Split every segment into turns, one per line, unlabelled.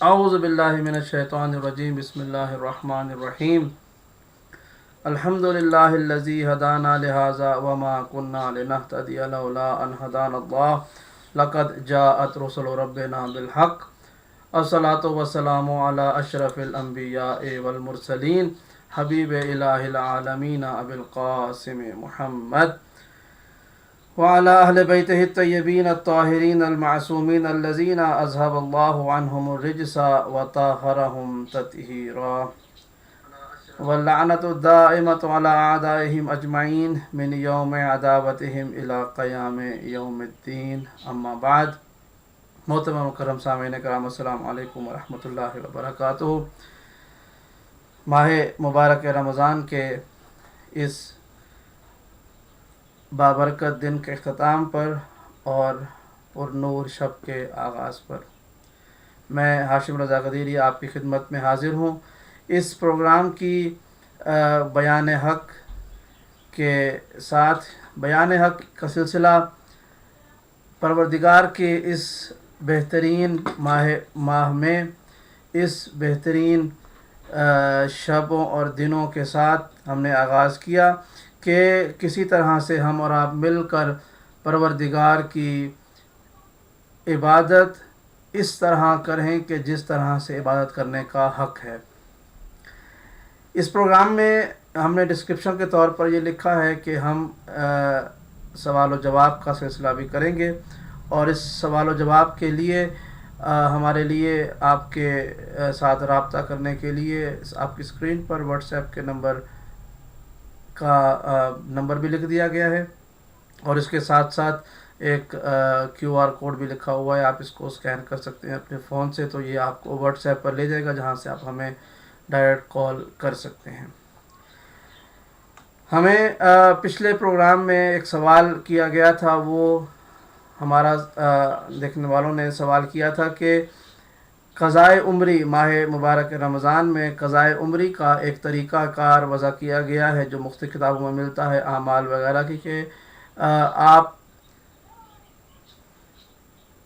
اعوذ باللہ من الشیطان الرجیم بسم اللہ الرحمن الرحیم الحمد للہ الذی ہدانا لہذا وما كنا لنہتدی لولا ان ہدانا اللہ لقد جاءت رسل ربنا بالحق الصلاۃ والسلام علی اشرف الانبیاء والمرسلین حبیب الہ العالمین ابی القاسم محمد وعلى أهل بيته الطيبين الطاهرين المعصومين الذين أذهب الله عنهم الرجس وطهرهم تطهيرا واللعنة الدائمة على أعدائهم أجمعين من يوم عداوتهم إلى قيام يوم الدين أما بعد. محترم مکرم سامعین کرام السلام علیکم ورحمۃ اللہ وبرکاتہ. ماہ مبارک رمضان کے اس بابرکت دن کے اختتام پر اور پر نور شب کے آغاز پر میں ہاشم رضا قدیری آپ کی خدمت میں حاضر ہوں. اس پروگرام کی بیان حق کے ساتھ بیان حق کا سلسلہ پروردگار کے اس بہترین ماہ میں اس بہترین شبوں اور دنوں کے ساتھ ہم نے آغاز کیا کہ کسی طرح سے ہم اور آپ مل کر پروردگار کی عبادت اس طرح کریں کہ جس طرح سے عبادت کرنے کا حق ہے. اس پروگرام میں ہم نے ڈسکرپشن کے طور پر یہ لکھا ہے کہ ہم سوال و جواب کا سلسلہ بھی کریں گے، اور اس سوال و جواب کے لیے ہمارے لیے آپ کے ساتھ رابطہ کرنے کے لیے آپ کی اسکرین پر واٹس ایپ کے نمبر بھی لکھ دیا گیا ہے، اور اس کے ساتھ ساتھ ایک کیو آر کوڈ بھی لکھا ہوا ہے. آپ اس کو اسکین کر سکتے ہیں اپنے فون سے، تو یہ آپ کو واٹس ایپ پر لے جائے گا جہاں سے آپ ہمیں ڈائریکٹ کال کر سکتے ہیں. ہمیں پچھلے پروگرام میں ایک سوال کیا گیا تھا، وہ ہمارا دیکھنے والوں نے سوال کیا تھا کہ قضائے عمری ماہ مبارک رمضان میں قضائے عمری کا ایک طریقہ کار وضع کیا گیا ہے جو مختلف کتابوں میں ملتا ہے اعمال وغیرہ کی، کہ آپ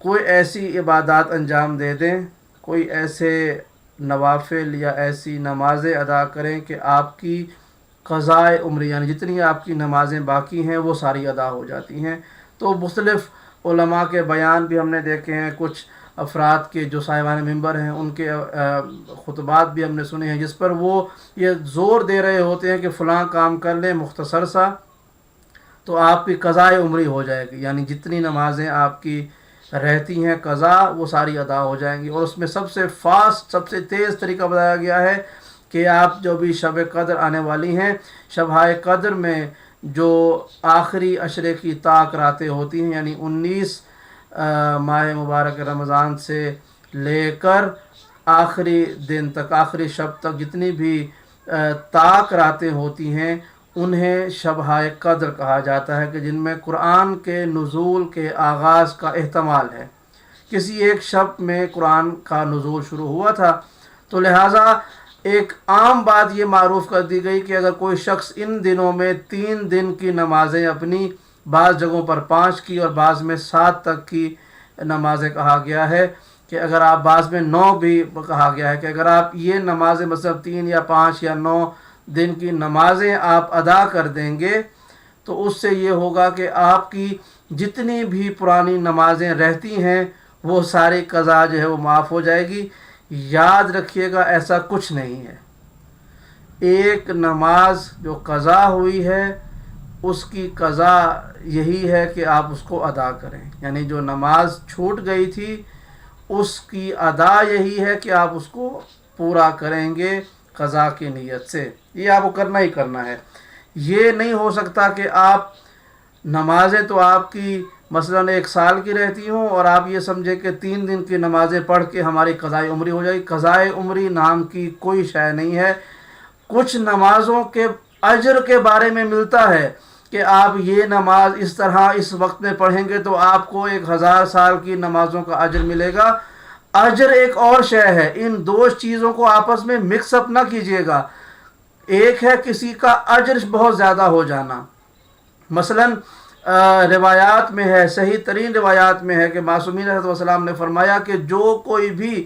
کوئی ایسی عبادات انجام دے دیں، کوئی ایسے نوافل یا ایسی نمازیں ادا کریں کہ آپ کی قضائے عمری یعنی جتنی آپ کی نمازیں باقی ہیں وہ ساری ادا ہو جاتی ہیں. تو مختلف علماء کے بیان بھی ہم نے دیکھے ہیں، کچھ افراد کے جو صاحبان منبر ہیں ان کے خطبات بھی ہم نے سنے ہیں، جس پر وہ یہ زور دے رہے ہوتے ہیں کہ فلاں کام کر لیں مختصر سا تو آپ کی قضائے عمری ہو جائے گی، یعنی جتنی نمازیں آپ کی رہتی ہیں قضا وہ ساری ادا ہو جائیں گی. اور اس میں سب سے فاسٹ سب سے تیز طریقہ بتایا گیا ہے کہ آپ جو بھی شب قدر آنے والی ہیں، شبۂ قدر میں جو آخری عشرے کی طاق راتیں ہوتی ہیں، یعنی 19 ماہ مبارک رمضان سے لے کر آخری دن تک، آخری شب تک جتنی بھی طاق راتیں ہوتی ہیں انہیں شبۂ قدر کہا جاتا ہے، کہ جن میں قرآن کے نزول کے آغاز کا احتمال ہے. کسی ایک شب میں قرآن کا نزول شروع ہوا تھا، تو لہٰذا ایک عام بات یہ معروف کر دی گئی کہ اگر کوئی شخص ان دنوں میں 3 دن کی نمازیں اپنی، بعض جگہوں پر 5 کی اور بعض میں 7 تک کی نمازیں کہا گیا ہے، کہ اگر آپ بعض میں 9 بھی کہا گیا ہے کہ اگر آپ یہ نمازیں مثلا 3 یا 5 یا 9 دن کی نمازیں آپ ادا کر دیں گے تو اس سے یہ ہوگا کہ آپ کی جتنی بھی پرانی نمازیں رہتی ہیں وہ ساری قضا جو ہے وہ معاف ہو جائے گی. یاد رکھیے گا ایسا کچھ نہیں ہے. ایک نماز جو قضا ہوئی ہے اس کی قضا یہی ہے کہ آپ اس کو ادا کریں، یعنی جو نماز چھوٹ گئی تھی اس کی ادا یہی ہے کہ آپ اس کو پورا کریں گے قضا کی نیت سے. یہ آپ کو کرنا ہی کرنا ہے. یہ نہیں ہو سکتا کہ آپ نمازیں تو آپ کی مثلاً 1 سال کی رہتی ہوں اور آپ یہ سمجھیں کہ 3 دن کی نمازیں پڑھ کے ہماری قضائے عمری ہو جائے گی. قضائے عمری نام کی کوئی شے نہیں ہے. کچھ نمازوں کے اجر کے بارے میں ملتا ہے کہ آپ یہ نماز اس طرح اس وقت میں پڑھیں گے تو آپ کو 1000 سال کی نمازوں کا اجر ملے گا. اجر ایک اور شے ہے. ان دو چیزوں کو آپس میں مکس اپ نہ کیجیے گا. ایک ہے کسی کا اجر بہت زیادہ ہو جانا، مثلاً روایات میں ہے، صحیح ترین روایات میں ہے کہ معصومین علیہ السلام نے فرمایا کہ جو کوئی بھی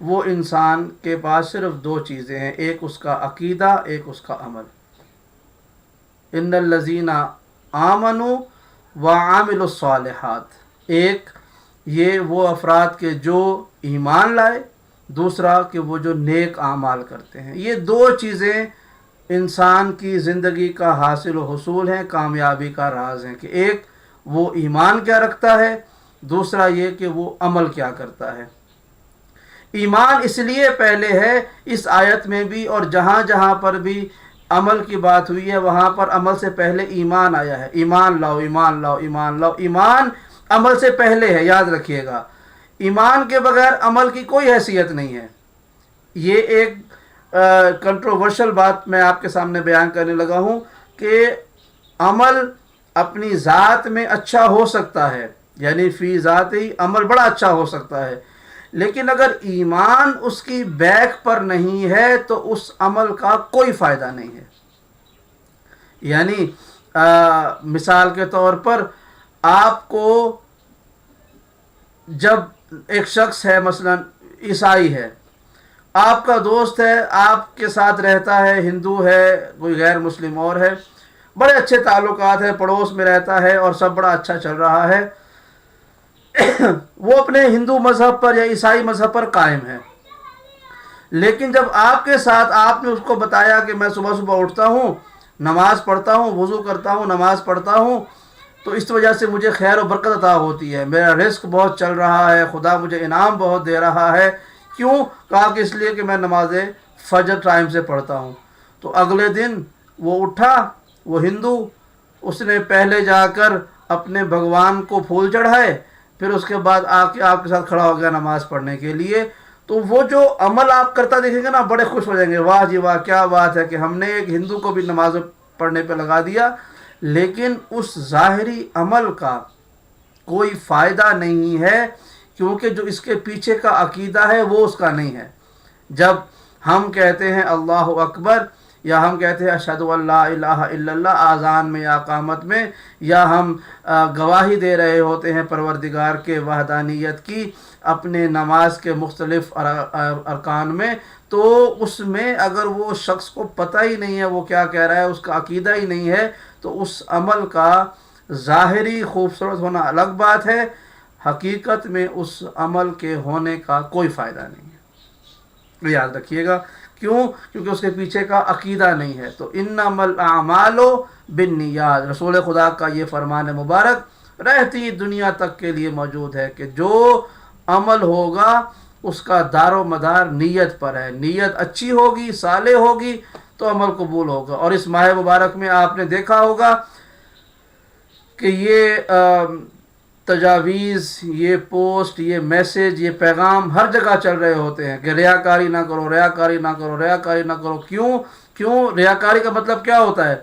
وہ انسان کے پاس صرف دو چیزیں ہیں، ایک اس کا عقیدہ، ایک اس کا عمل۔ ان الذین آمنوا وعملوا الصالحات، ایک یہ وہ افراد کے جو ایمان لائے، دوسرا کہ وہ جو نیک اعمال کرتے ہیں۔ یہ دو چیزیں انسان کی زندگی کا حاصل و حصول ہیں، کامیابی کا راز ہیں، کہ ایک وہ ایمان کیا رکھتا ہے، دوسرا یہ کہ وہ عمل کیا کرتا ہے۔ ایمان اس لیے پہلے ہے اس آیت میں بھی، اور جہاں جہاں پر بھی عمل کی بات ہوئی ہے وہاں پر عمل سے پہلے ایمان آیا ہے۔ ایمان لاؤ، ایمان لاؤ، ایمان لاؤ۔ ایمان عمل سے پہلے ہے، یاد رکھیے گا۔ ایمان کے بغیر عمل کی کوئی حیثیت نہیں ہے۔ یہ ایک کنٹروورشل بات میں آپ کے سامنے بیان کرنے لگا ہوں کہ عمل اپنی ذات میں اچھا ہو سکتا ہے، یعنی فی ذات ہی عمل بڑا اچھا ہو سکتا ہے، لیکن اگر ایمان اس کی بیک پر نہیں ہے تو اس عمل کا کوئی فائدہ نہیں ہے۔ یعنی مثال کے طور پر آپ کو جب ایک شخص ہے، مثلا عیسائی ہے، آپ کا دوست ہے، آپ کے ساتھ رہتا ہے، ہندو ہے، کوئی غیر مسلم اور ہے، بڑے اچھے تعلقات ہیں، پڑوس میں رہتا ہے اور سب بڑا اچھا چل رہا ہے، وہ اپنے ہندو مذہب پر یا عیسائی مذہب پر قائم ہے، لیکن جب آپ کے ساتھ آپ نے اس کو بتایا کہ میں صبح صبح اٹھتا ہوں، نماز پڑھتا ہوں، وضو کرتا ہوں، نماز پڑھتا ہوں، تو اس وجہ سے مجھے خیر و برکت عطا ہوتی ہے، میرا رزق بہت چل رہا ہے، خدا مجھے انعام بہت دے رہا ہے، کیوں؟ کہا کہ اس لیے کہ میں نماز فجر ٹائم سے پڑھتا ہوں۔ تو اگلے دن وہ اٹھا، وہ ہندو، اس نے پہلے جا کر اپنے بھگوان کو پھول چڑھائے، پھر اس کے بعد آ کے آپ کے ساتھ کھڑا ہو گیا نماز پڑھنے کے لیے۔ تو وہ جو عمل آپ کرتا دیکھیں گے نا، بڑے خوش ہو جائیں گے، واہ جی واہ، کیا بات ہے کہ ہم نے ایک ہندو کو بھی نماز پڑھنے پہ لگا دیا، لیکن اس ظاہری عمل کا کوئی فائدہ نہیں ہے، کیونکہ جو اس کے پیچھے کا عقیدہ ہے وہ اس کا نہیں ہے۔ جب ہم کہتے ہیں اللہ اکبر، یا ہم کہتے ہیں اشہد ان لا الہ الا اللہ اذان میں یا اقامت میں، یا ہم گواہی دے رہے ہوتے ہیں پروردگار کے وحدانیت کی اپنے نماز کے مختلف ارکان میں، تو اس میں اگر وہ شخص کو پتہ ہی نہیں ہے وہ کیا کہہ رہا ہے، اس کا عقیدہ ہی نہیں ہے، تو اس عمل کا ظاہری خوبصورت ہونا الگ بات ہے، حقیقت میں اس عمل کے ہونے کا کوئی فائدہ نہیں ہے۔ یاد رکھیے گا، کیوں؟ کیونکہ اس کے پیچھے کا عقیدہ نہیں ہے۔ تو انما الاعمال بالنیات، رسول خدا کا یہ فرمان مبارک رہتی دنیا تک کے لیے موجود ہے کہ جو عمل ہوگا اس کا دار و مدار نیت پر ہے، نیت اچھی ہوگی، صالح ہوگی تو عمل قبول ہوگا۔ اور اس ماہ مبارک میں آپ نے دیکھا ہوگا کہ یہ تجاویز، یہ پوسٹ، یہ میسیج، یہ پیغام ہر جگہ چل رہے ہوتے ہیں کہ ریاکاری نہ کرو، ریاکاری نہ کرو، ریاکاری نہ کرو۔ کیوں ریاکاری کا مطلب کیا ہوتا ہے؟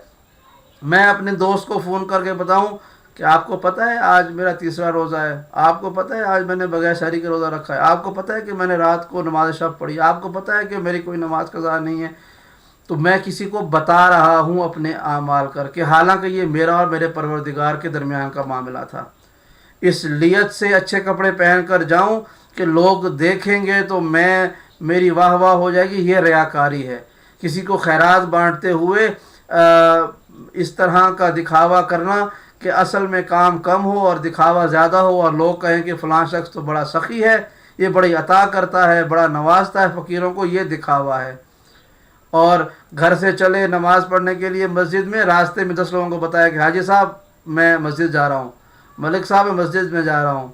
میں اپنے دوست کو فون کر کے بتاؤں کہ آپ کو پتہ ہے آج میرا تیسرا روزہ ہے، آپ کو پتہ ہے آج میں نے بغیر سحری کا روزہ رکھا ہے، آپ کو پتہ ہے کہ میں نے رات کو نماز شب پڑھی، آپ کو پتہ ہے کہ میری کوئی نماز قضا نہیں ہے۔ تو میں کسی کو بتا رہا ہوں اپنے اعمال کر کے، حالانکہ یہ میرا اور میرے پروردگار کے درمیان کا معاملہ تھا۔ اس نیت سے اچھے کپڑے پہن کر جاؤں کہ لوگ دیکھیں گے تو میری واہ واہ ہو جائے گی، یہ ریاکاری ہے۔ کسی کو خیرات بانٹتے ہوئے اس طرح کا دکھاوا کرنا کہ اصل میں کام کم ہو اور دکھاوا زیادہ ہو، اور لوگ کہیں کہ فلاں شخص تو بڑا سخی ہے، یہ بڑی عطا کرتا ہے، بڑا نوازتا ہے فقیروں کو، یہ دکھاوا ہے۔ اور گھر سے چلے نماز پڑھنے کے لیے مسجد میں، راستے میں 10 لوگوں کو بتایا کہ حاجی صاحب میں مسجد جا رہا ہوں، ملک صاحب میں مسجد میں جا رہا ہوں،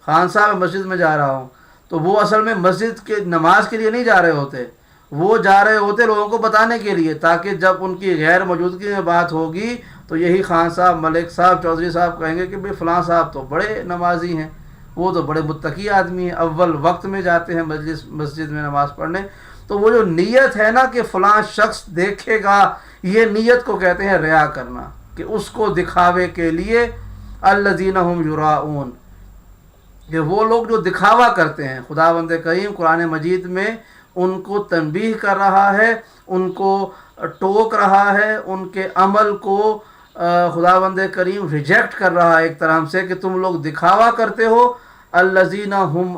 خان صاحب میں مسجد میں جا رہا ہوں، تو وہ اصل میں مسجد کے نماز کے لیے نہیں جا رہے ہوتے، وہ جا رہے ہوتے لوگوں کو بتانے کے لیے، تاکہ جب ان کی غیر موجودگی میں بات ہوگی تو یہی خان صاحب، ملک صاحب، چودھری صاحب کہیں گے کہ بھئی فلاں صاحب تو بڑے نمازی ہیں، وہ تو بڑے متقی آدمی ہیں، اول وقت میں جاتے ہیں مسجد میں نماز پڑھنے۔ تو وہ جو نیت ہے نا کہ فلاں شخص دیکھے گا، یہ نیت کو کہتے ہیں ریا کرنا، کہ اس کو دکھاوے کے لیے الذین هم یراؤون، کہ وہ لوگ جو دکھاوا کرتے ہیں۔ خداوند کریم قرآن مجید میں ان کو تنبیہ کر رہا ہے، ان کو ٹوک رہا ہے، ان کے عمل کو خداوند کریم ریجیکٹ کر رہا ہے ایک طرح سے، کہ تم لوگ دکھاوا کرتے ہو۔ الذین هم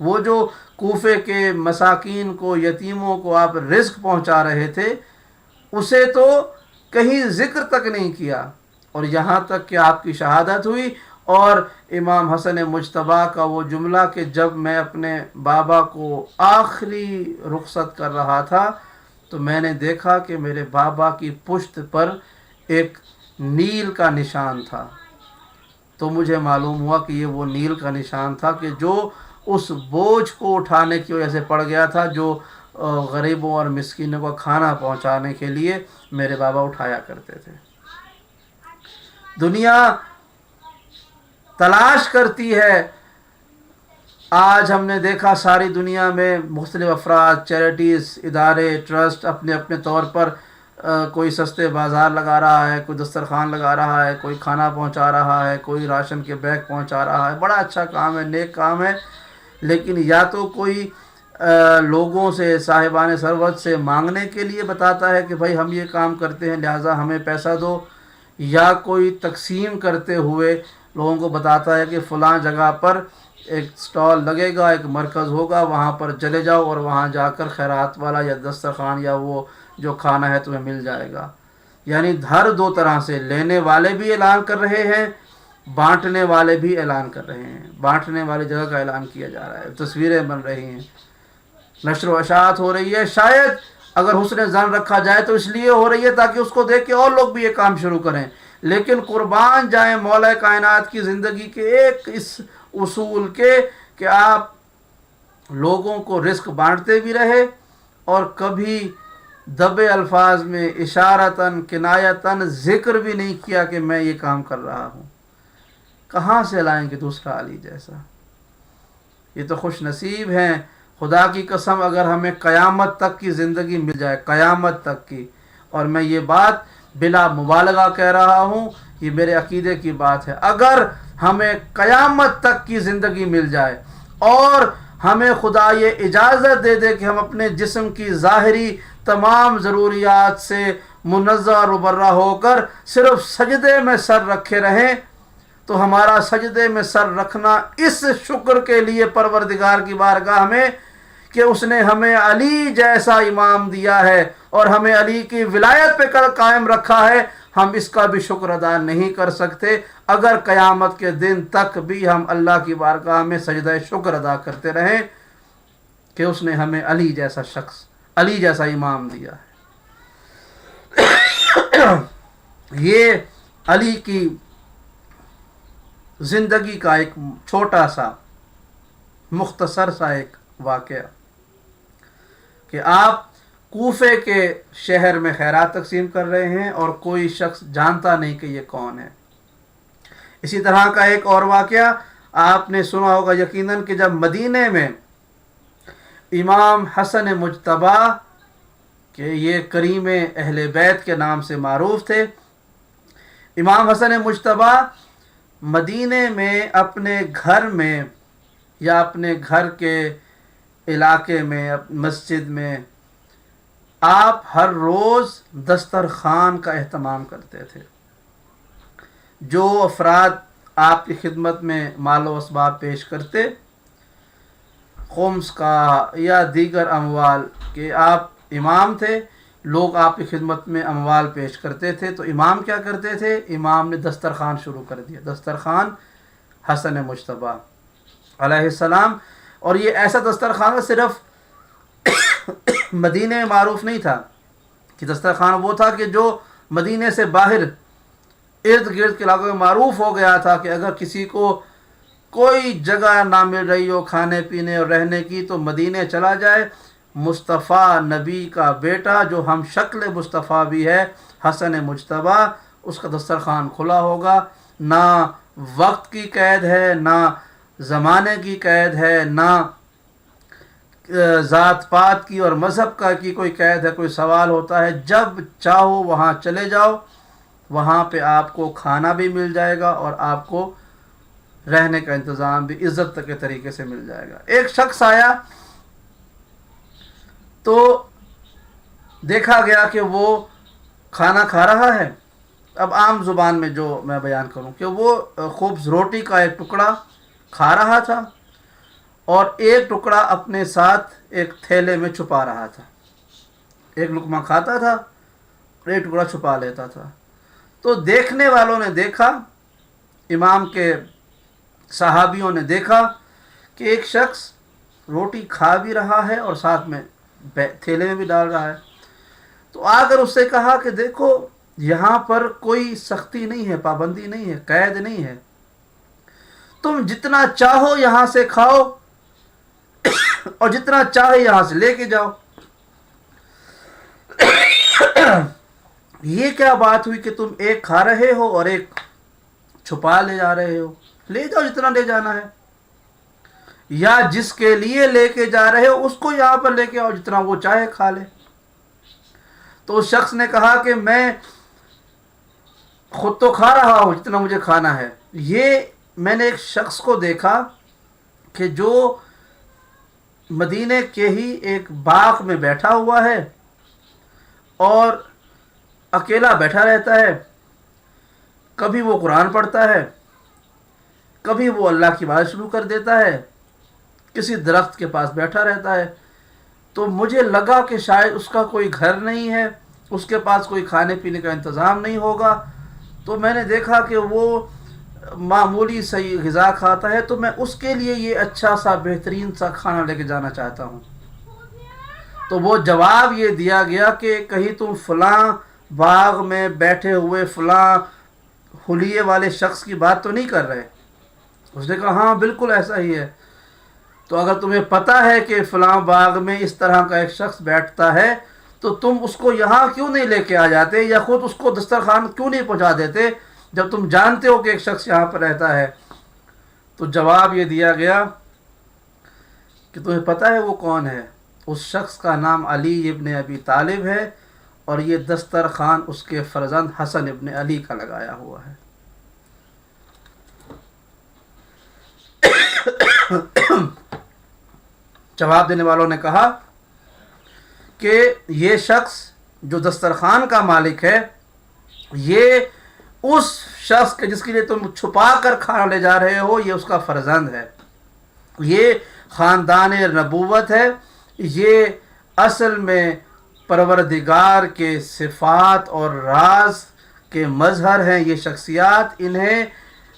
وہ جو کوفے کے مساکین کو، یتیموں کو آپ رزق پہنچا رہے تھے، اسے تو کہیں ذکر تک نہیں کیا، اور یہاں تک کہ آپ کی شہادت ہوئی، اور امام حسن مجتبیٰ کا وہ جملہ کہ جب میں اپنے بابا کو آخری رخصت کر رہا تھا تو میں نے دیکھا کہ میرے بابا کی پشت پر ایک نیل کا نشان تھا، تو مجھے معلوم ہوا کہ یہ وہ نیل کا نشان تھا کہ جو اس بوجھ کو اٹھانے کی وجہ سے پڑ گیا تھا، جو غریبوں اور مسکینوں کو کھانا پہنچانے کے لیے میرے بابا اٹھایا کرتے تھے۔ دنیا تلاش کرتی ہے، آج ہم نے دیکھا ساری دنیا میں مختلف افراد، چیریٹیز، ادارے، ٹرسٹ اپنے اپنے طور پر کوئی سستے بازار لگا رہا ہے، کوئی دسترخوان لگا رہا ہے، کوئی کھانا پہنچا رہا ہے، کوئی راشن کے بیگ پہنچا رہا ہے۔ بڑا اچھا کام ہے، نیک کام ہے، لیکن یا تو کوئی لوگوں سے، صاحبان ثروت سے مانگنے کے لیے بتاتا ہے کہ بھائی ہم یہ کام کرتے ہیں لہٰذا ہمیں پیسہ دو، یا کوئی تقسیم کرتے ہوئے لوگوں کو بتاتا ہے کہ فلاں جگہ پر ایک سٹال لگے گا، ایک مرکز ہوگا، وہاں پر چلے جاؤ اور وہاں جا کر خیرات والا یا دسترخوان یا وہ جو کھانا ہے تمہیں مل جائے گا۔ یعنی ہر دو طرح سے لینے والے بھی اعلان کر رہے ہیں، بانٹنے والے بھی اعلان کر رہے ہیں۔ بانٹنے والی جگہ کا اعلان کیا جا رہا ہے، تصویریں بن رہی ہیں، نشر و اشاعت ہو رہی ہے۔ شاید اگر حسن ظن رکھا جائے تو اس لیے ہو رہی ہے تاکہ اس کو دیکھ کے اور لوگ بھی یہ کام شروع کریں، لیکن قربان جائیں مولا کائنات کی زندگی کے ایک اس اصول کے کہ آپ لوگوں کو رزق بانٹتے بھی رہے اور کبھی دبے الفاظ میں اشارتاً کنایتاً ذکر بھی نہیں کیا کہ میں یہ کام کر رہا ہوں۔ کہاں سے لائیں گے دوسرا علی جیسا؟ یہ تو خوش نصیب ہیں، خدا کی قسم اگر ہمیں قیامت تک کی زندگی مل جائے، قیامت تک کی، اور میں یہ بات بلا مبالغہ کہہ رہا ہوں، یہ میرے عقیدے کی بات ہے، اگر ہمیں قیامت تک کی زندگی مل جائے اور ہمیں خدا یہ اجازت دے دے کہ ہم اپنے جسم کی ظاہری تمام ضروریات سے منزہ اور مبرہ ہو کر صرف سجدے میں سر رکھے رہیں، تو ہمارا سجدے میں سر رکھنا اس شکر کے لیے پروردگار کی بارگاہ میں کہ اس نے ہمیں علی جیسا امام دیا ہے اور ہمیں علی کی ولایت پہ قائم رکھا ہے، ہم اس کا بھی شکر ادا نہیں کر سکتے اگر قیامت کے دن تک بھی ہم اللہ کی بارگاہ میں سجدہ شکر ادا کرتے رہیں کہ اس نے ہمیں علی جیسا شخص، علی جیسا امام دیا ہے۔ یہ علی کی زندگی کا ایک چھوٹا سا مختصر سا ایک واقعہ کہ آپ کوفے کے شہر میں خیرات تقسیم کر رہے ہیں اور کوئی شخص جانتا نہیں کہ یہ کون ہے۔ اسی طرح کا ایک اور واقعہ آپ نے سنا ہوگا یقیناً کہ جب مدینے میں امام حسن مجتبیٰ کہ یہ کریم اہل بیت کے نام سے معروف تھے، امام حسن مجتبیٰ مدینے میں اپنے گھر میں یا اپنے گھر کے علاقے میں مسجد میں آپ ہر روز دسترخوان کا اہتمام کرتے تھے۔ جو افراد آپ کی خدمت میں مال و اسباب پیش کرتے، خمس کا یا دیگر اموال کہ آپ امام تھے، لوگ آپ کی خدمت میں اموال پیش کرتے تھے، تو امام کیا کرتے تھے؟ امام نے دسترخوان شروع کر دیا، دسترخوان حسن مجتبیٰ علیہ السلام۔ اور یہ ایسا دسترخوان صرف مدینے میں معروف نہیں تھا کہ دسترخوان وہ تھا کہ جو مدینے سے باہر ارد گرد کے علاقوں میں معروف ہو گیا تھا کہ اگر کسی کو کوئی جگہ نہ مل رہی ہو کھانے پینے اور رہنے کی تو مدینے چلا جائے، مصطفیٰ نبی کا بیٹا جو ہم شکل مصطفیٰ بھی ہے حسن مجتبیٰ، اس کا دسترخوان کھلا ہوگا، نہ وقت کی قید ہے، نہ زمانے کی قید ہے، نہ ذات پات کی اور مذہب کا کی کوئی قید ہے، کوئی سوال ہوتا ہے، جب چاہو وہاں چلے جاؤ، وہاں پہ آپ کو کھانا بھی مل جائے گا اور آپ کو رہنے کا انتظام بھی عزت کے طریقے سے مل جائے گا۔ ایک شخص آیا تو دیکھا گیا کہ وہ کھانا کھا رہا ہے، اب عام زبان میں جو میں بیان کروں کہ وہ خوب روٹی کا ایک ٹکڑا کھا رہا تھا اور ایک ٹکڑا اپنے ساتھ ایک تھیلے میں چھپا رہا تھا. ایک لقمہ کھاتا تھا اور ایک ٹکڑا چھپا لیتا تھا. تو دیکھنے والوں نے دیکھا، امام کے صحابیوں نے دیکھا کہ ایک شخص روٹی کھا بھی رہا ہے اور ساتھ میں تھیلے میں بھی ڈال رہا ہے. تو آ کر اس سے کہا کہ دیکھو یہاں پر کوئی سختی نہیں ہے، پابندی نہیں ہے، قید نہیں ہے، تم جتنا چاہو یہاں سے کھاؤ اور جتنا چاہے یہاں سے لے کے جاؤ. یہ کیا بات ہوئی کہ تم ایک کھا رہے ہو اور ایک چھپا لے جا رہے ہو؟ لے جاؤ جتنا لے جانا ہے، یا جس کے لیے لے کے جا رہے ہو اس کو یہاں پر لے کے آؤ، جتنا وہ چاہے کھا لے. تو اس شخص نے کہا کہ میں خود تو کھا رہا ہوں جتنا مجھے کھانا ہے. یہ میں نے ایک شخص کو دیکھا کہ جو مدینے کے ہی ایک باغ میں بیٹھا ہوا ہے اور اکیلا بیٹھا رہتا ہے. کبھی وہ قرآن پڑھتا ہے، کبھی وہ اللہ کی بات شروع کر دیتا ہے، کسی درخت کے پاس بیٹھا رہتا ہے. تو مجھے لگا کہ شاید اس کا کوئی گھر نہیں ہے، اس کے پاس کوئی کھانے پینے کا انتظام نہیں ہوگا. تو میں نے دیکھا کہ وہ معمولی سی غذا کھاتا ہے، تو میں اس کے لیے یہ اچھا سا بہترین سا کھانا لے کے جانا چاہتا ہوں. تو وہ جواب یہ دیا گیا کہ کہیں تم فلاں باغ میں بیٹھے ہوئے فلاں حلیے والے شخص کی بات تو نہیں کر رہے؟ اس نے کہا ہاں بالکل ایسا ہی ہے. تو اگر تمہیں پتہ ہے کہ فلاں باغ میں اس طرح کا ایک شخص بیٹھتا ہے تو تم اس کو یہاں کیوں نہیں لے کے آ جاتے، یا خود اس کو دسترخوان کیوں نہیں پہنچا دیتے جب تم جانتے ہو کہ ایک شخص یہاں پر رہتا ہے؟ تو جواب یہ دیا گیا کہ تمہیں پتہ ہے وہ کون ہے؟ اس شخص کا نام علی ابن ابی طالب ہے اور یہ دسترخوان اس کے فرزند حسن ابن علی کا لگایا ہوا ہے. جواب دینے والوں نے کہا کہ یہ شخص جو دسترخوان کا مالک ہے یہ اس شخص کے جس کے لیے تم چھپا کر کھانا لے جا رہے ہو یہ اس کا فرزند ہے، یہ خاندان نبوت ہے، یہ اصل میں پروردگار کے صفات اور راز کے مظہر ہیں. یہ شخصیات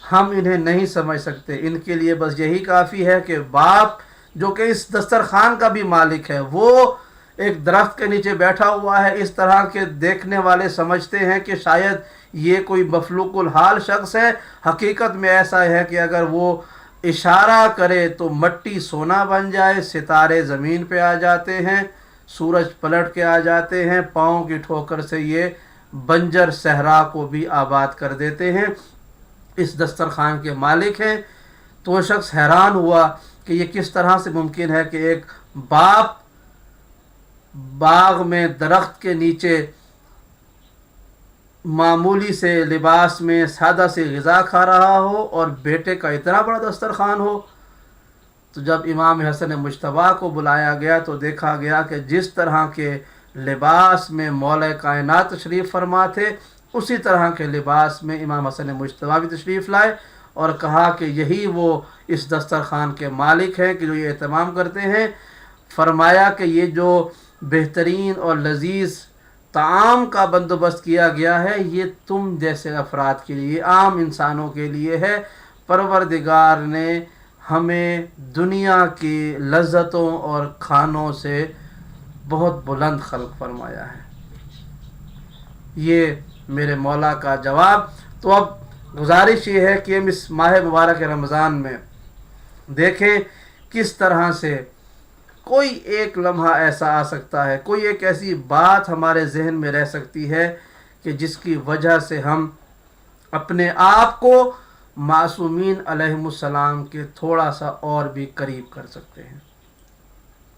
ہم انہیں نہیں سمجھ سکتے. ان کے لیے بس یہی کافی ہے کہ باپ جو کہ اس دسترخوان کا بھی مالک ہے وہ ایک درخت کے نیچے بیٹھا ہوا ہے. اس طرح کے دیکھنے والے سمجھتے ہیں کہ شاید یہ کوئی مفلوق الحال شخص ہے. حقیقت میں ایسا ہے کہ اگر وہ اشارہ کرے تو مٹی سونا بن جائے، ستارے زمین پہ آ جاتے ہیں، سورج پلٹ کے آ جاتے ہیں، پاؤں کی ٹھوکر سے یہ بنجر صحرا کو بھی آباد کر دیتے ہیں. اس دسترخوان کے مالک ہیں. تو وہ شخص حیران ہوا کہ یہ کس طرح سے ممکن ہے کہ ایک باپ باغ میں درخت کے نیچے معمولی سے لباس میں سادہ سی غذا کھا رہا ہو اور بیٹے کا اتنا بڑا دسترخوان ہو. تو جب امام حسن مجتبیٰ کو بلایا گیا تو دیکھا گیا کہ جس طرح کے لباس میں مولا کائنات تشریف فرما تھے اسی طرح کے لباس میں امام حسن مجتبیٰ بھی تشریف لائے اور کہا کہ یہی وہ اس دسترخوان کے مالک ہیں کہ جو یہ اہتمام کرتے ہیں. فرمایا کہ یہ جو بہترین اور لذیذ طعام کا بندوبست کیا گیا ہے یہ تم جیسے افراد کے لیے، عام انسانوں کے لیے ہے. پروردگار نے ہمیں دنیا کی لذتوں اور کھانوں سے بہت بلند خلق فرمایا ہے. یہ میرے مولا کا جواب. تو اب گزارش یہ ہے کہ ہم اس ماہ مبارک رمضان میں دیکھیں کس طرح سے کوئی ایک لمحہ ایسا آ سکتا ہے، کوئی ایک ایسی بات ہمارے ذہن میں رہ سکتی ہے کہ جس کی وجہ سے ہم اپنے آپ کو معصومین علیہم السلام کے تھوڑا سا اور بھی قریب کر سکتے ہیں.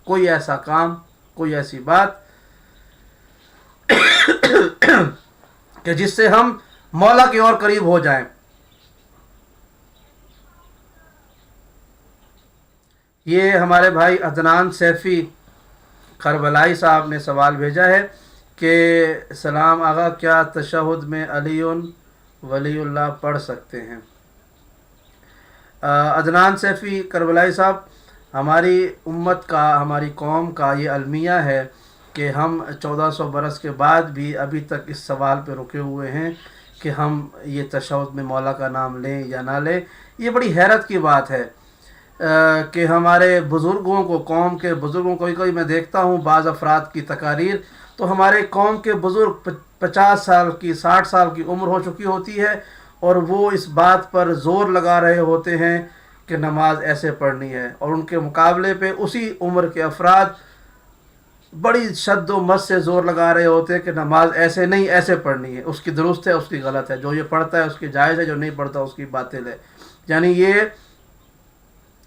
کوئی ایسا کام، کوئی ایسی بات کہ جس سے ہم مولا کی اور قریب ہو جائیں. یہ ہمارے بھائی عدنان سیفی کربلائی صاحب نے سوال بھیجا ہے کہ سلام آغا کیا تشہد میں علی ولی اللہ پڑھ سکتے ہیں؟ عدنان سیفی کربلائی صاحب ہماری امت کا، ہماری قوم کا یہ المیہ ہے کہ ہم 1400 برس کے بعد بھی ابھی تک اس سوال پہ رکے ہوئے ہیں کہ ہم یہ تشہد میں مولا کا نام لیں یا نہ لیں۔ یہ بڑی حیرت کی بات ہے کہ ہمارے بزرگوں کو، قوم کے بزرگوں کو، کوئی میں دیکھتا ہوں بعض افراد کی تقاریر، تو ہمارے قوم کے بزرگ 50 سال کی، 60 سال کی عمر ہو چکی ہوتی ہے، اور وہ اس بات پر زور لگا رہے ہوتے ہیں کہ نماز ایسے پڑھنی ہے، اور ان کے مقابلے پہ اسی عمر کے افراد بڑی شد و مد سے زور لگا رہے ہوتے ہیں کہ نماز ایسے نہیں، ایسے پڑھنی ہے، اس کی درست ہے، اس کی غلط ہے، جو یہ پڑھتا ہے اس کی جائز ہے، جو نہیں پڑھتا اس کی باطل ہے۔ یعنی یہ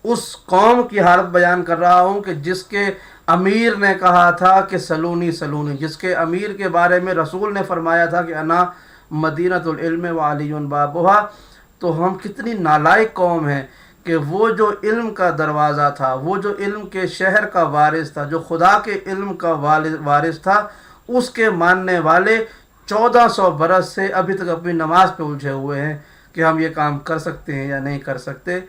اس قوم کی حالت بیان کر رہا ہوں کہ جس کے امیر نے کہا تھا کہ سلونی سلونی، جس کے امیر کے بارے میں رسول نے فرمایا تھا کہ انا مدینۃ العلم وعلی بابھا۔ تو ہم کتنی نالائق قوم ہیں کہ وہ جو علم کا دروازہ تھا، وہ جو علم کے شہر کا وارث تھا، جو خدا کے علم کا وارث تھا، اس کے ماننے والے 1400 برس سے ابھی تک اپنی نماز پہ الجھے ہوئے ہیں کہ ہم یہ کام کر سکتے ہیں یا نہیں کر سکتے۔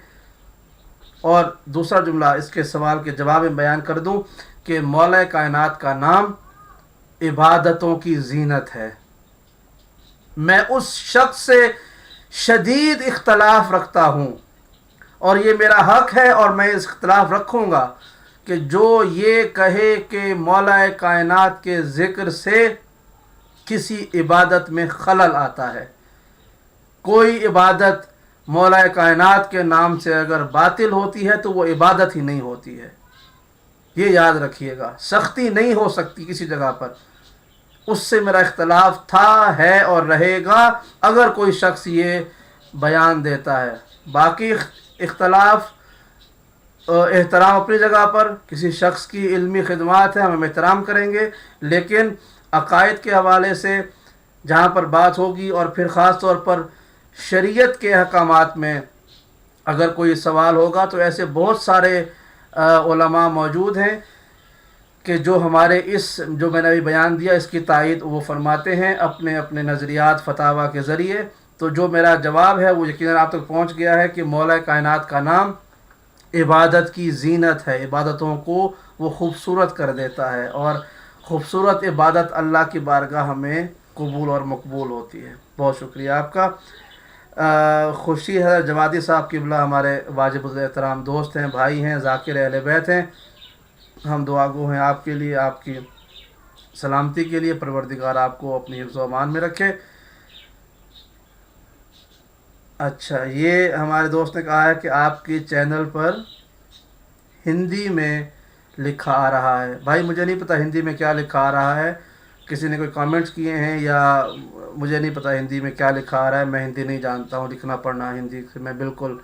اور دوسرا جملہ اس کے سوال کے جواب میں بیان کر دوں کہ مولا کائنات کا نام عبادتوں کی زینت ہے۔ میں اس شخص سے شدید اختلاف رکھتا ہوں، اور یہ میرا حق ہے اور میں اس اختلاف رکھوں گا، کہ جو یہ کہے کہ مولا کائنات کے ذکر سے کسی عبادت میں خلل آتا ہے۔ کوئی عبادت مولا کائنات کے نام سے اگر باطل ہوتی ہے تو وہ عبادت ہی نہیں ہوتی ہے۔ یہ یاد رکھیے گا، سختی نہیں ہو سکتی کسی جگہ پر۔ اس سے میرا اختلاف تھا، ہے اور رہے گا اگر کوئی شخص یہ بیان دیتا ہے۔ باقی اختلاف، احترام اپنی جگہ پر، کسی شخص کی علمی خدمات ہے، ہم احترام کریں گے، لیکن عقائد کے حوالے سے جہاں پر بات ہوگی، اور پھر خاص طور پر شریعت کے احکامات میں اگر کوئی سوال ہوگا، تو ایسے بہت سارے علماء موجود ہیں کہ جو ہمارے اس جو میں نے ابھی بیان دیا اس کی تائید وہ فرماتے ہیں اپنے اپنے نظریات فتاویٰ کے ذریعے۔ تو جو میرا جواب ہے وہ یقیناً آپ تک پہنچ گیا ہے کہ مولا کائنات کا نام عبادت کی زینت ہے، عبادتوں کو وہ خوبصورت کر دیتا ہے، اور خوبصورت عبادت اللہ کی بارگاہ میں قبول اور مقبول ہوتی ہے۔ بہت شکریہ آپ کا۔ خوشی ہے جوادی صاحب قبلہ ہمارے واجب الاحترام دوست ہیں، بھائی ہیں، ذاکر اہل بیت ہیں، ہم دعا گو ہیں آپ کے لیے، آپ کی سلامتی کے لیے، پروردگار آپ کو اپنی حفظ و امان میں رکھے۔ اچھا، یہ ہمارے دوست نے کہا ہے کہ آپ کی چینل پر ہندی میں لکھا آ رہا ہے۔ بھائی مجھے نہیں پتہ ہندی میں کیا لکھا آ رہا ہے، کسی نے کوئی کامنٹس کیے ہیں یا مجھے نہیں پتہ ہندی میں کیا لکھا آ رہا ہے۔ میں ہندی نہیں جانتا ہوں، لکھنا پڑھنا ہندی سے میں بالکل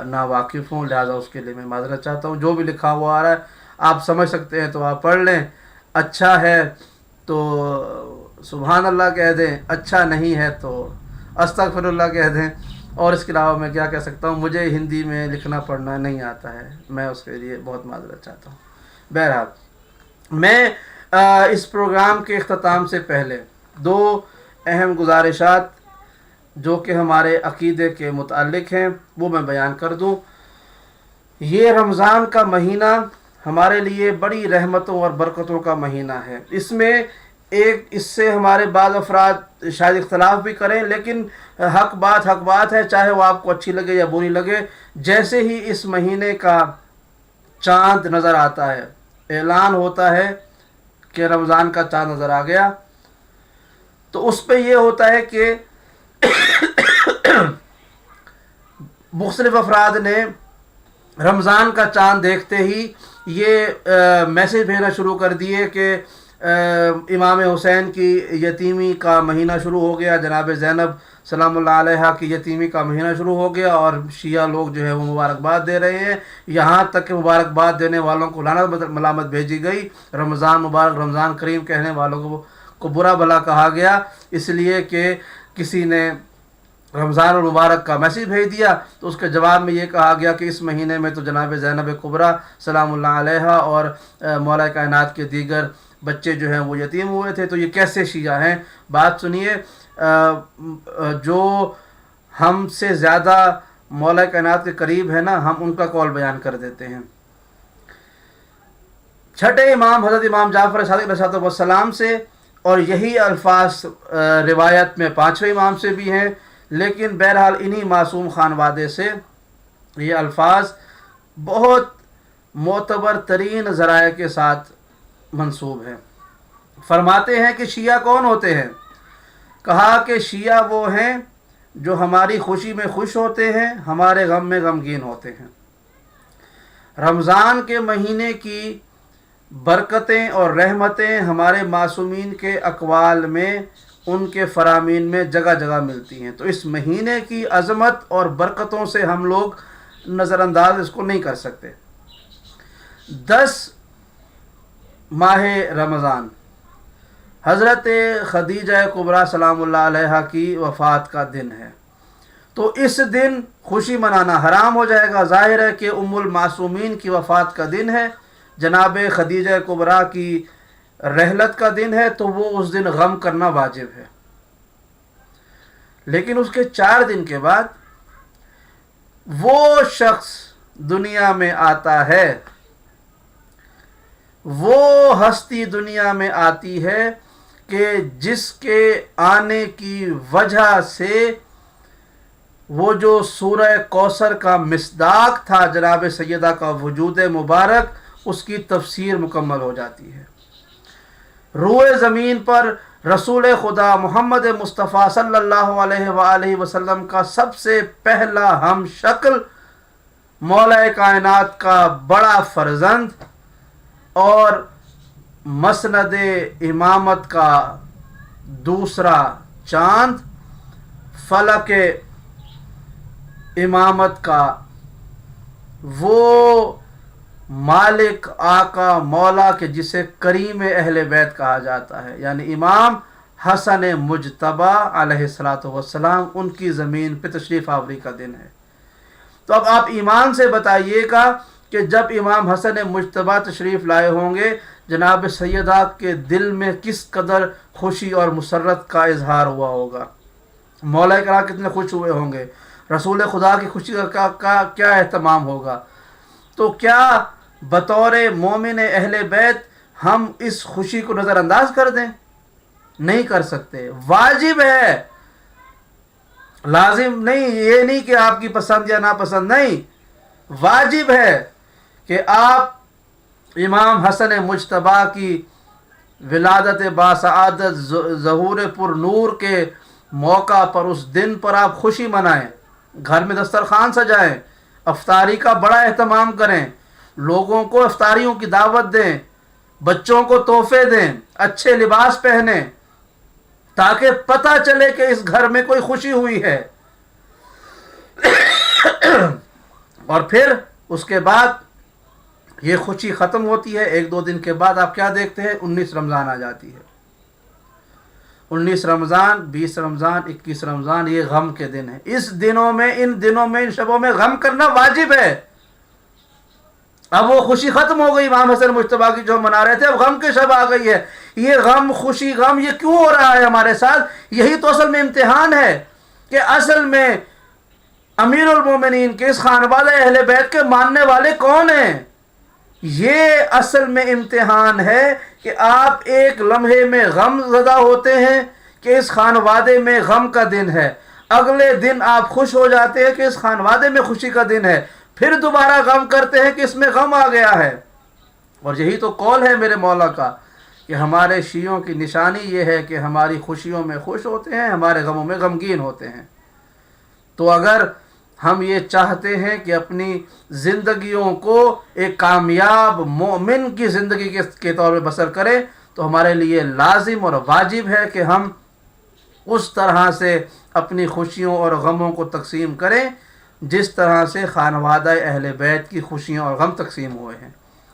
ناواقف ہوں، لہٰذا اس کے لیے میں معذرت چاہتا ہوں۔ جو بھی لکھا ہوا آ رہا ہے آپ سمجھ سکتے ہیں تو آپ پڑھ لیں، اچھا ہے تو سبحان اللہ کہہ دیں، اچھا نہیں ہے تو استغفر اللہ کہہ دیں، اور اس کے علاوہ میں کیا کہہ سکتا ہوں۔ مجھے ہندی میں لکھنا پڑھنا نہیں آتا ہے، میں اس کے لیے بہت معذرت چاہتا ہوں۔ بہرحال میں اس پروگرام کے اختتام سے پہلے دو اہم گزارشات جو کہ ہمارے عقیدے کے متعلق ہیں وہ میں بیان کر دوں۔ یہ رمضان کا مہینہ ہمارے لیے بڑی رحمتوں اور برکتوں کا مہینہ ہے۔ اس سے ہمارے بعض افراد شاید اختلاف بھی کریں، لیکن حق بات ہے، چاہے وہ آپ کو اچھی لگے یا بری لگے۔ جیسے ہی اس مہینے کا چاند نظر آتا ہے، اعلان ہوتا ہے کہ رمضان کا چاند نظر آ گیا، تو اس پہ یہ ہوتا ہے کہ مختلف افراد نے رمضان کا چاند دیکھتے ہی یہ میسیج بھیجنا شروع کر دیے کہ امام حسین کی یتیمی کا مہینہ شروع ہو گیا، جناب زینب سلام اللہ علیہ کی یتیمی کا مہینہ شروع ہو گیا، اور شیعہ لوگ جو ہے وہ مبارکباد دے رہے ہیں، یہاں تک کہ مبارکباد دینے والوں کو لعنت ملامت بھیجی گئی، رمضان مبارک، رمضان کریم کہنے والوں کو برا بھلا کہا گیا، اس لیے کہ کسی نے رمضان المبارک کا میسیج بھیج دیا۔ تو اس کے جواب میں یہ کہا گیا کہ اس مہینے میں تو جناب زینب کبریٰ سلام اللہ علیہ اور مولا کائنات کے دیگر بچے جو ہیں وہ یتیم ہوئے تھے، تو یہ کیسے شیعہ ہیں؟ بات سنیے، جو ہم سے زیادہ مولا کائنات کے قریب ہے نا، ہم ان کا قول بیان کر دیتے ہیں۔ چھٹے امام حضرت امام جعفر صادق علیہ الصلوۃ والسلام سے، اور یہی الفاظ روایت میں پانچویں امام سے بھی ہیں، لیکن بہرحال انہی معصوم خانوادے سے یہ الفاظ بہت معتبر ترین ذرائع کے ساتھ منسوب ہیں۔ فرماتے ہیں کہ شیعہ کون ہوتے ہیں؟ کہا کہ شیعہ وہ ہیں جو ہماری خوشی میں خوش ہوتے ہیں، ہمارے غم میں غمگین ہوتے ہیں۔ رمضان کے مہینے کی برکتیں اور رحمتیں ہمارے معصومین کے اقوال میں، ان کے فرامین میں جگہ جگہ ملتی ہیں، تو اس مہینے کی عظمت اور برکتوں سے ہم لوگ نظر انداز اس کو نہیں کر سکتے۔ 10 ماہ رمضان حضرت خدیجہ کبریٰ سلام اللہ علیہا کی وفات کا دن ہے، تو اس دن خوشی منانا حرام ہو جائے گا۔ ظاہر ہے کہ ام المعصومین کی وفات کا دن ہے، جناب خدیجہ کبریٰ کی رحلت کا دن ہے، تو وہ اس دن غم کرنا واجب ہے۔ لیکن اس کے 4 دن کے بعد وہ شخص دنیا میں آتا ہے، وہ ہستی دنیا میں آتی ہے کہ جس کے آنے کی وجہ سے وہ جو سورہ کوثر کا مصداق تھا جناب سیدہ کا وجود مبارک، اس کی تفسیر مکمل ہو جاتی ہے۔ روئے زمین پر رسول خدا محمد مصطفیٰ صلی اللہ علیہ وآلہ وسلم کا سب سے پہلا ہم شکل، مولا کائنات کا بڑا فرزند اور مسند امامت کا دوسرا چاند، فلک امامت کا وہ مالک آقا مولا کے جسے کریم اہل بیت کہا جاتا ہے، یعنی امام حسن مجتبی علیہ الصلوۃ والسلام، ان کی زمین پہ تشریف آوری کا دن ہے۔ تو اب آپ ایمان سے بتائیے گا کہ جب امام حسن مجتبی تشریف لائے ہوں گے، جناب سیدہ کے دل میں کس قدر خوشی اور مسرت کا اظہار ہوا ہوگا، مولا کرام کتنے خوش ہوئے ہوں گے، رسول خدا کی خوشی کا کیا اہتمام ہوگا۔ تو کیا بطور مومن اہل بیت ہم اس خوشی کو نظر انداز کر دیں؟ نہیں کر سکتے، واجب ہے، لازم نہیں، یہ نہیں کہ آپ کی پسند یا ناپسند، نہیں، واجب ہے کہ آپ امام حسن مجتبی کی ولادت باسعادت ظہور پر نور کے موقع پر اس دن پر آپ خوشی منائیں، گھر میں دسترخوان سجائیں، افطاری کا بڑا اہتمام کریں، لوگوں کو افطاریوں کی دعوت دیں، بچوں کو تحفے دیں، اچھے لباس پہنیں، تاکہ پتہ چلے کہ اس گھر میں کوئی خوشی ہوئی ہے۔ اور پھر اس کے بعد یہ خوشی ختم ہوتی ہے، 1-2 دن کے بعد آپ کیا دیکھتے ہیں، 19 رمضان آ جاتی ہے۔ 19 رمضان، 20 رمضان، 21 رمضان، یہ غم کے دن ہیں۔ اس دنوں میں، ان شبوں میں غم کرنا واجب ہے۔ اب وہ خوشی ختم ہو گئی امام حسن مجتبی کی جو منا رہے تھے، اب غم کی شب آ گئی ہے۔ یہ غم، خوشی، غم، یہ کیوں ہو رہا ہے ہمارے ساتھ؟ یہی تو اصل میں امتحان ہے کہ اصل میں امیر المومنین کے اس خانوادہ اہل بیت کے ماننے والے کون ہیں۔ یہ اصل میں امتحان ہے کہ آپ ایک لمحے میں غم زدہ ہوتے ہیں کہ اس خانوادے میں غم کا دن ہے، اگلے دن آپ خوش ہو جاتے ہیں کہ اس خانوادے میں خوشی کا دن ہے، پھر دوبارہ غم کرتے ہیں کہ اس میں غم آ گیا ہے۔ اور یہی تو قول ہے میرے مولا کا کہ ہمارے شیعوں کی نشانی یہ ہے کہ ہماری خوشیوں میں خوش ہوتے ہیں، ہمارے غموں میں غمگین ہوتے ہیں۔ تو اگر ہم یہ چاہتے ہیں کہ اپنی زندگیوں کو ایک کامیاب مومن کی زندگی کے طور پہ بسر کریں، تو ہمارے لیے لازم اور واجب ہے کہ ہم اس طرح سے اپنی خوشیوں اور غموں کو تقسیم کریں جس طرح سے خانوادہ اہل بیت کی خوشیاں اور غم تقسیم ہوئے ہیں،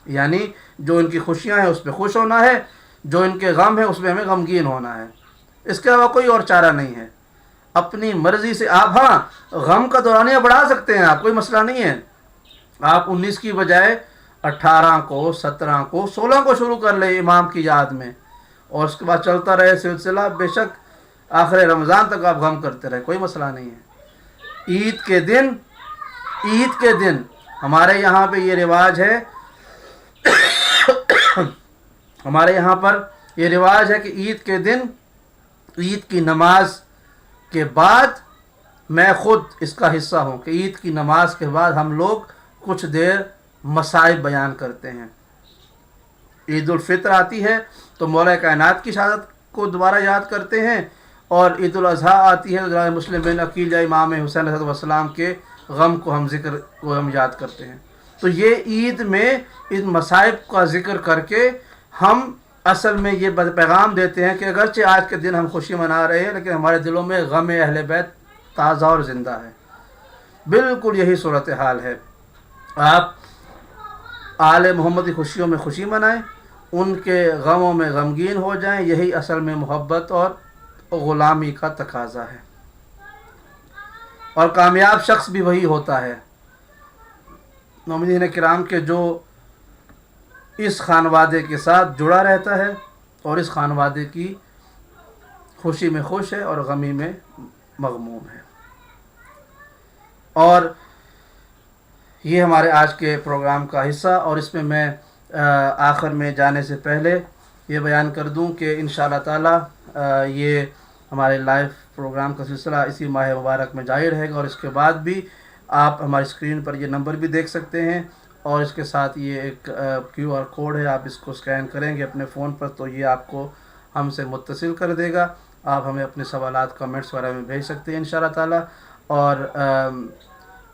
یعنی جو ان کی خوشیاں ہیں اس پہ خوش ہونا ہے، جو ان کے غم ہیں اس میں ہمیں غمگین ہونا ہے۔ اس کے علاوہ کوئی اور چارہ نہیں ہے۔ اپنی مرضی سے آپ ہاں غم کا دورانیہ بڑھا سکتے ہیں، آپ کوئی مسئلہ نہیں ہے، آپ 19 کی بجائے 18 کو، 17 کو، 16 کو شروع کر لیں امام کی یاد میں، اور اس کے بعد چلتا رہے سلسلہ، بے شک آخر رمضان تک آپ غم کرتے رہے، کوئی مسئلہ نہیں ہے۔ عید کے دن ہمارے یہاں پہ یہ رواج ہے ہمارے یہاں پر یہ رواج ہے کہ عید کے دن عید کی نماز کے بعد میں خود اس کا حصہ ہوں کہ عید کی نماز کے بعد ہم لوگ کچھ دیر مصائب بیان کرتے ہیں. عید الفطر آتی ہے تو مولا کائنات کی شہادت کو دوبارہ یاد کرتے ہیں، اور عید الاضحیٰ آتی ہے تو جناب مسلم بن عقیل یا امام حسین علیہ السلام کے غم کو ہم یاد کرتے ہیں. تو یہ عید میں ان مصائب کا ذکر کر کے ہم اصل میں یہ پیغام دیتے ہیں کہ اگرچہ آج کے دن ہم خوشی منا رہے ہیں لیکن ہمارے دلوں میں غم اہل بیت تازہ اور زندہ ہے. بالکل یہی صورتحال ہے. آپ آل محمد کی خوشیوں میں خوشی منائیں، ان کے غموں میں غمگین ہو جائیں، یہی اصل میں محبت اور غلامی کا تقاضا ہے. اور کامیاب شخص بھی وہی ہوتا ہے. مومنین کرام کے جو اس خانوادے کے ساتھ جڑا رہتا ہے اور اس خانوادے کی خوشی میں خوش ہے اور غمی میں مغموم ہے. اور یہ ہمارے آج کے پروگرام کا حصہ، اور اس میں آخر میں جانے سے پہلے یہ بیان کر دوں کہ انشاءاللہ تعالی یہ ہمارے لائیو پروگرام کا سلسلہ اسی ماہ مبارک میں جاری رہے گا، اور اس کے بعد بھی آپ ہماری اسکرین پر یہ نمبر بھی دیکھ سکتے ہیں، اور اس کے ساتھ یہ ایک QR کوڈ ہے، آپ اس کو اسکین کریں گے اپنے فون پر تو یہ آپ کو ہم سے متصل کر دے گا. آپ ہمیں اپنے سوالات کمنٹس وغیرہ میں بھیج سکتے ہیں انشاءاللہ تعالی. اور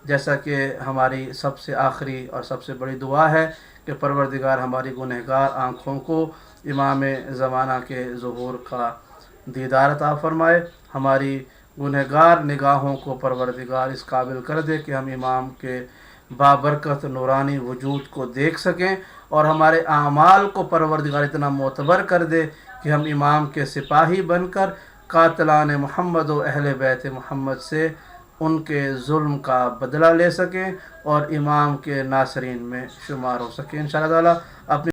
جیسا کہ ہماری سب سے آخری اور سب سے بڑی دعا ہے کہ پروردگار ہماری گنہگار آنکھوں کو امام زمانہ کے ظہور کا دیدار عطا فرمائے، ہماری گنہگار نگاہوں کو پروردگار اس قابل کر دے کہ ہم امام کے بابرکت نورانی وجود کو دیکھ سکیں، اور ہمارے اعمال کو پروردگار اتنا معتبر کر دے کہ ہم امام کے سپاہی بن کر قاتلان محمد و اہل بیت محمد سے ان کے ظلم کا بدلہ لے سکیں اور امام کے ناصرین میں شمار ہو سکیں انشاءاللہ تعالی. اپنی